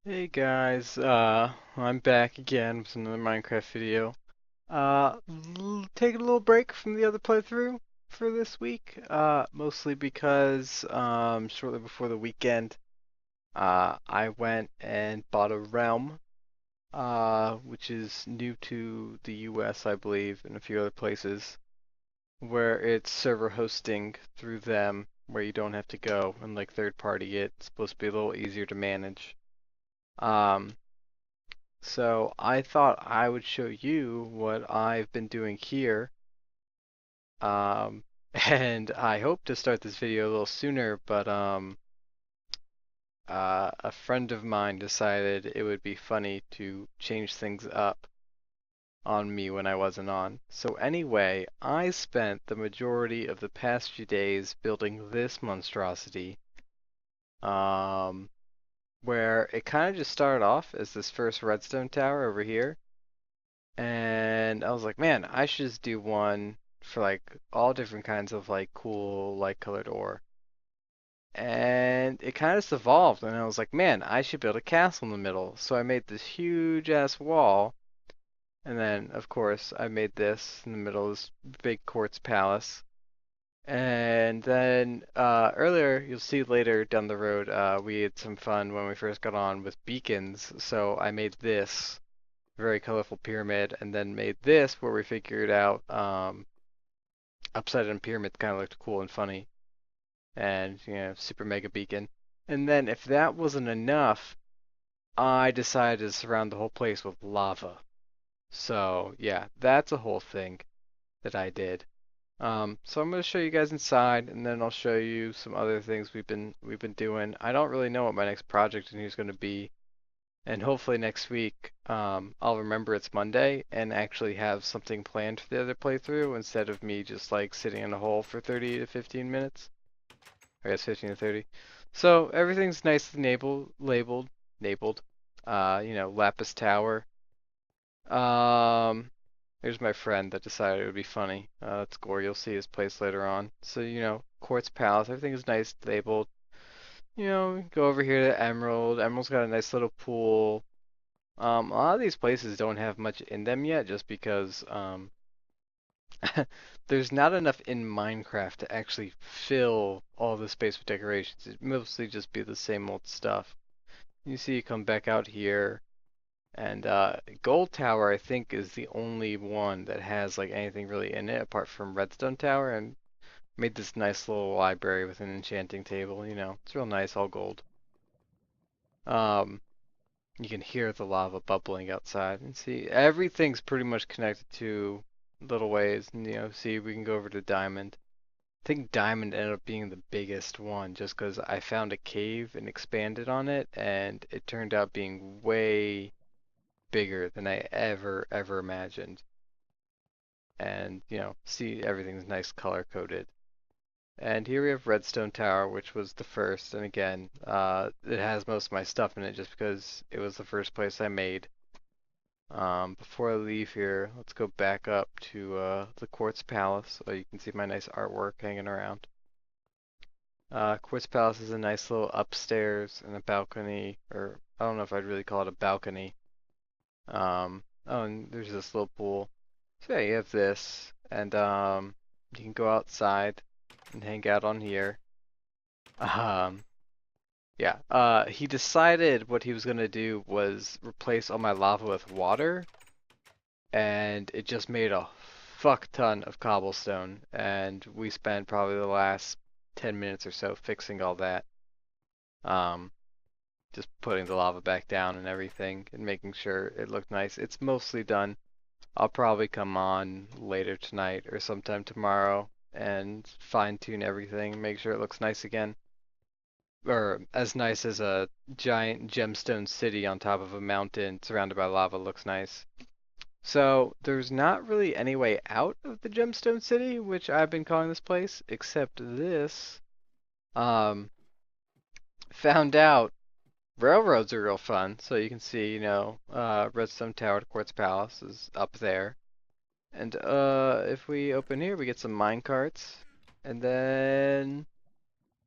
Hey guys, I'm back again with another Minecraft video. Taking a little break from the other playthrough for this week, mostly because, shortly before the weekend, I went and bought a realm, which is new to the US, I believe, and a few other places, where it's server hosting through them, where you don't have to go and like third party it. It's supposed to be a little easier to manage. Um, So I thought I would show you what I've been doing here. Um, and I hope to start this video a little sooner, but a friend of mine decided it would be funny to change things up on me when I wasn't on. So anyway, I spent the majority of the past few days building this monstrosity. Um, where it kind of just started off as this first redstone tower over here. And I was like, man, I should just do one for like all different kinds of like cool light colored ore. And it kind of just evolved, and I was like, man, I should build a castle in the middle. So I made this huge ass wall, and then of course I made this in the middle of this big quartz palace. And then earlier, you'll see later down the road, we had some fun when we first got on with beacons. So I made this very colorful pyramid, and then made this where we figured out upside down pyramid kind of looked cool and funny, and super mega beacon. And then if that wasn't enough, I decided to surround the whole place with lava. So yeah, that's a whole thing that I did. So I'm gonna show you guys inside, and then I'll show you some other things we've been doing. I don't really know what my next project in here is gonna be. And hopefully next week, I'll remember it's Monday and actually have something planned for the other playthrough instead of me just like sitting in a hole for 30 to 15 minutes. I guess 15 to 30. So everything's nicely labeled. Lapis Tower. Um, Here's my friend that decided it would be funny. That's Gorr. You'll see his place later on. So, Quartz Palace. Everything is nice labeled. Go over here to Emerald. Emerald's got a nice little pool. A lot of these places don't have much in them yet, just because there's not enough in Minecraft to actually fill all the space with decorations. It mostly just be the same old stuff. You see, you come back out here, and Gold Tower, I think, is the only one that has like anything really in it apart from Redstone Tower, and made this nice little library with an enchanting table. It's real nice, all gold. Um, You can hear the lava bubbling outside and see everything's pretty much connected to little ways. And, see, we can go over to Diamond. I think Diamond ended up being the biggest one just because I found a cave and expanded on it, and it turned out being way bigger than I ever imagined. And, see, everything's nice color coded. And here we have Redstone Tower, which was the first. And again, it has most of my stuff in it just because it was the first place I made. Before I leave here, let's go back up to the Quartz Palace so you can see my nice artwork hanging around. Quartz Palace is a nice little upstairs and a balcony, or I don't know if I'd really call it a balcony. Oh, and there's this little pool. So yeah, you have this, and you can go outside and hang out on here. Um, yeah, he decided what he was gonna do was replace all my lava with water, and it just made a fuck ton of cobblestone, and we spent probably the last 10 minutes or so fixing all that. Um, just putting the lava back down and everything and making sure it looked nice. It's mostly done. I'll probably come on later tonight or sometime tomorrow and fine tune everything and make sure it looks nice again. Or as nice as a giant gemstone city on top of a mountain surrounded by lava looks nice. So there's not really any way out of the Gemstone City, which I've been calling this place, except this. Um, Found out railroads are real fun. So you can see, Redstone Tower to Quartz Palace is up there. And if we open here, we get some mine carts, and then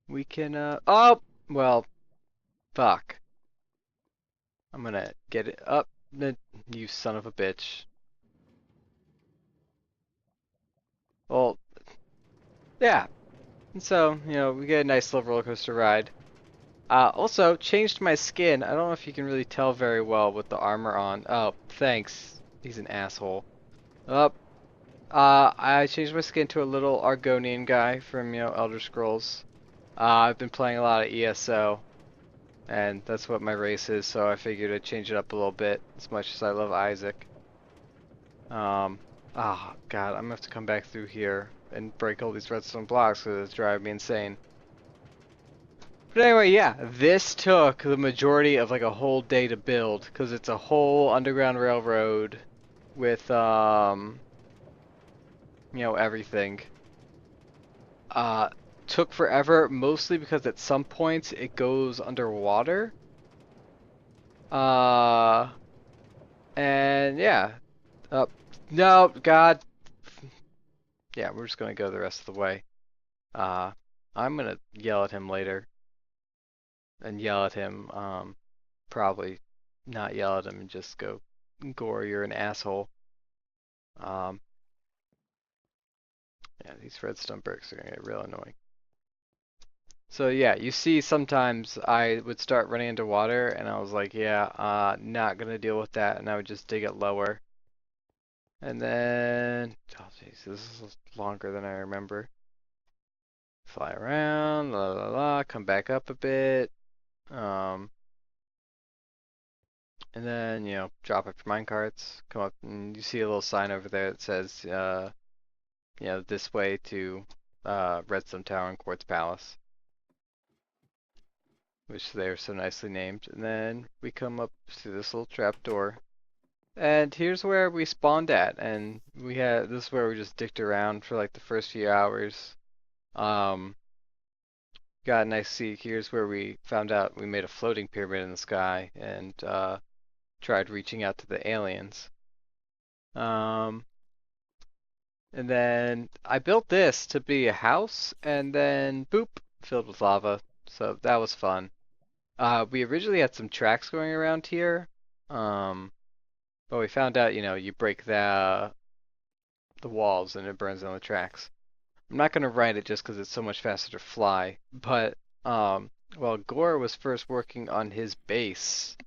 we can oh well, fuck. I'm gonna get it up. You son of a bitch. Well, yeah. And so, we get a nice little roller coaster ride. Also, changed my skin. I don't know if you can really tell very well with the armor on. Oh, thanks. He's an asshole. Up. I changed my skin to a little Argonian guy from, Elder Scrolls. I've been playing a lot of ESO, and that's what my race is, so I figured I'd change it up a little bit, as much as I love Isaac. God, I'm gonna have to come back through here and break all these redstone blocks because it's driving me insane. But anyway, yeah, this took the majority of like a whole day to build because it's a whole underground railroad with everything. Uh, Took forever mostly because at some points it goes underwater. Uh, and yeah. No, God. Yeah, we're just gonna go the rest of the way. Uh, I'm gonna yell at him later and yell at him. Probably not yell at him and just go, Gorr, you're an asshole. Um, yeah, these redstone bricks are gonna get real annoying. So yeah, you see sometimes I would start running into water and I was like, yeah, not gonna deal with that, and I would just dig it lower. And then, oh jeez, this is longer than I remember. Fly around, la la la, come back up a bit. Um, and then, drop up your minecarts, come up, and you see a little sign over there that says, this way to Redstone Tower and Quartz Palace, which they are so nicely named. And then we come up to this little trap door, and here's where we spawned at. And this is where we just dicked around for like the first few hours. Got a nice see. Here's where we found out we made a floating pyramid in the sky and tried reaching out to the aliens. Um, and then I built this to be a house, and then boop, filled with lava. So that was fun. We originally had some tracks going around here, um, but we found out, you break the walls and it burns down the tracks. I'm not gonna write it just because it's so much faster to fly, but while Gorr was first working on his base,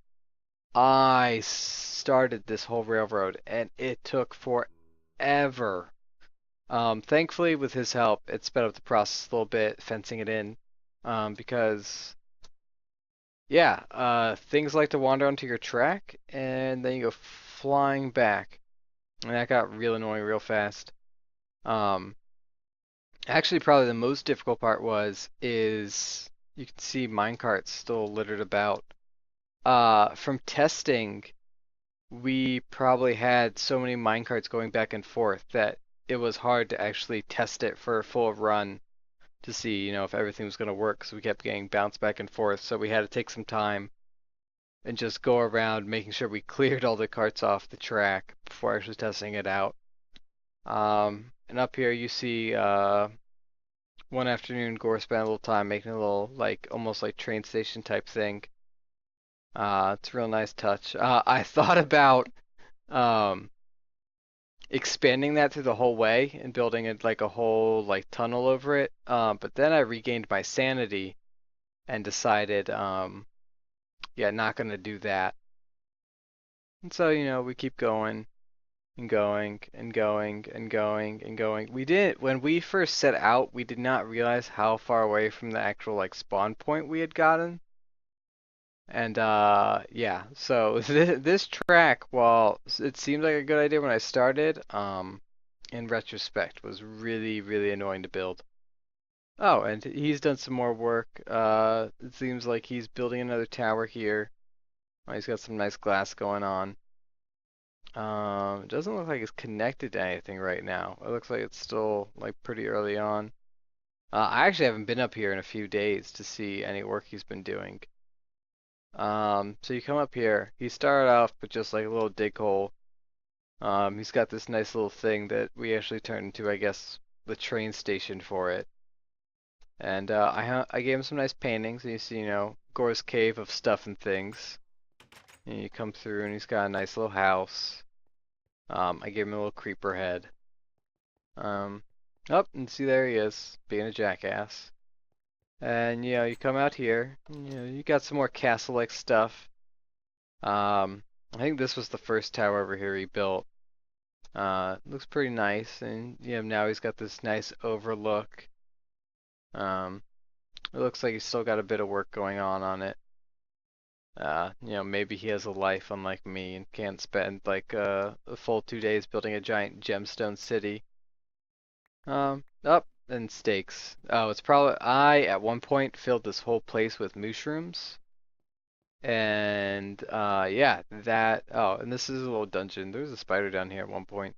I started this whole railroad, and it took forever. Thankfully, with his help, it sped up the process a little bit, fencing it in, because yeah, things like to wander onto your track, and then you go flying back, and that got real annoying real fast. Um, Actually, probably the most difficult part is you can see minecarts still littered about. From testing, we probably had so many minecarts going back and forth that it was hard to actually test it for a full run to see, if everything was going to work. So we kept getting bounced back and forth. So we had to take some time and just go around making sure we cleared all the carts off the track before actually testing it out. And up here you see one afternoon Gorr spent a little time making a little like almost like train station type thing. It's a real nice touch. I thought about um expanding that through the whole way and building it like a whole like tunnel over it. But then I regained my sanity and decided yeah, not gonna do that. And so, we keep going and going and going and going and going. We didn't When we first set out, we did not realize how far away from the actual like spawn point we had gotten. And yeah, so this track, while it seemed like a good idea when I started, in retrospect was really, really annoying to build. Oh, and he's done some more work. It seems like he's building another tower here. Oh, he's got some nice glass going on. It doesn't look like it's connected to anything right now. It looks like it's still like pretty early on. I actually haven't been up here in a few days to see any work he's been doing. So you come up here. He started off with just like a little dig hole. He's got this nice little thing that we actually turned into, I guess, the train station for it. And I gave him some nice paintings, and you see, Gorr's cave of stuff and things. And you come through and he's got a nice little house. I gave him a little creeper head. Up and see there he is, being a jackass. And you come out here. You got some more castle-like stuff. I think this was the first tower over here he built. Looks pretty nice, and now he's got this nice overlook. It looks like he's still got a bit of work going on it. Maybe he has a life unlike me and can't spend like a full 2 days building a giant gemstone city. Up and steaks. Oh, it's probably I at one point filled this whole place with mushrooms. And yeah, that. Oh, and this is a little dungeon. There's a spider down here at one point.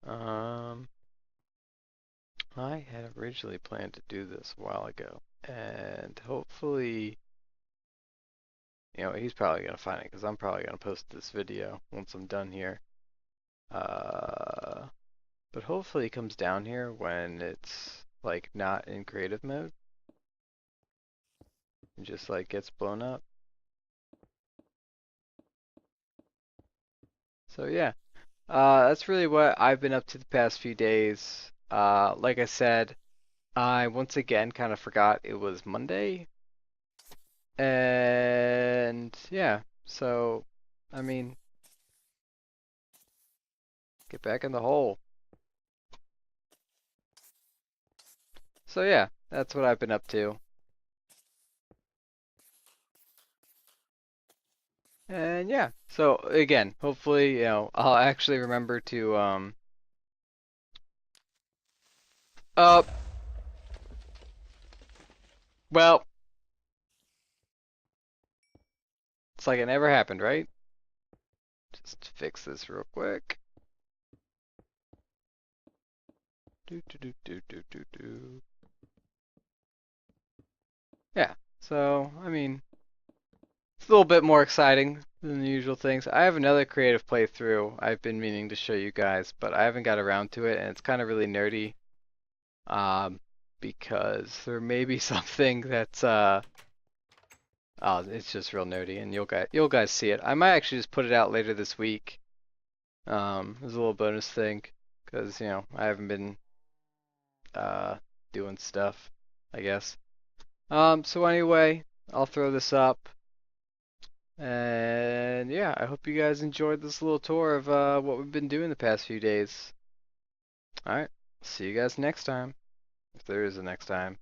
Um, I had originally planned to do this a while ago, and hopefully, he's probably gonna find it because I'm probably gonna post this video once I'm done here. But hopefully he comes down here when it's like not in creative mode and just like gets blown up. So yeah, that's really what I've been up to the past few days. Like I said, I once again kind of forgot it was Monday. And yeah, so I mean, get back in the hole. So yeah, that's what I've been up to. And yeah, so again, hopefully, I'll actually remember to uh well, it's like it never happened, right? Just fix this real quick. Do do do do do do do. Yeah. So, I mean, it's a little bit more exciting than the usual things. I have another creative playthrough I've been meaning to show you guys, but I haven't got around to it, and it's kind of really nerdy. Because there may be something that's oh, it's just real nerdy, and you'll guys see it. I might actually just put it out later this week. As a little bonus thing, because I haven't been uh doing stuff, I guess. So anyway, I'll throw this up. And yeah, I hope you guys enjoyed this little tour of what we've been doing the past few days. Alright, see you guys next time. If there is a next time.